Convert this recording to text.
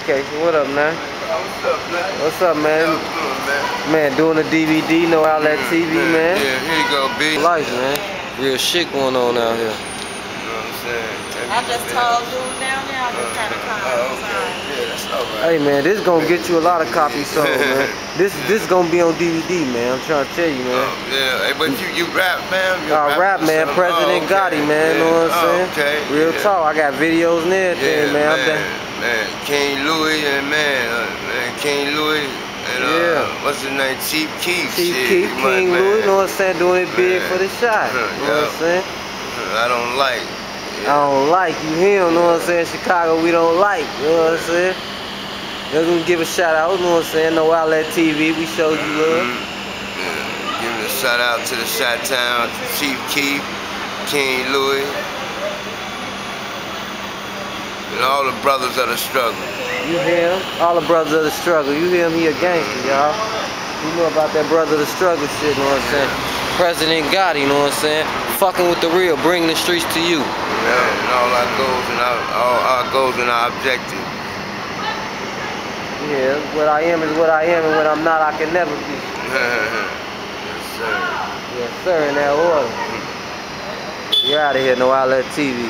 Okay, what up, man? What's up, man? What's up, man? How you doing, man? Man, doing a DVD, no outlet TV, man. Yeah, here you go, B. Life, man. Real shit going on out here. You know what I'm saying? I just told dude down there I was trying to come. Oh, okay. Yeah, that's all right. Hey, man, this gonna get you a lot of copies sold, man. This gonna be on DVD, man. I'm trying to tell you, man. Yeah, hey, but you rap, man? Rap, man. President Gotti, man. You know what I'm saying? Okay. Real talk. I got videos and everything, man. Man, King Louis and King Louis and what's his name? Chief Keef. Chief Keef, King Louis, you know what I'm saying? Doing it big for the shot. You know what I'm saying? I don't like. I don't like you him, you know what I'm saying? Chicago, we don't like, you know what I'm saying? Just gonna give a shout out, you know what I'm saying? No Outlet TV, we showed you love. Yeah. Giving a shout out to the Shot Town, Chief Keef, King Louis, and all the brothers of the struggle. You hear him? All the brothers of the struggle. You hear him? He a gangster, y'all. You know about that brother of the struggle shit, you know what I'm saying? President Gotti, you know what I'm saying? Fucking with the real, bringing the streets to you. Yeah, and all our goals and our objectives. Yeah, what I am is what I am, and what I'm not, I can never be. Yes, sir. Yes, sir, in that order. You're out of here, no Outlet TV.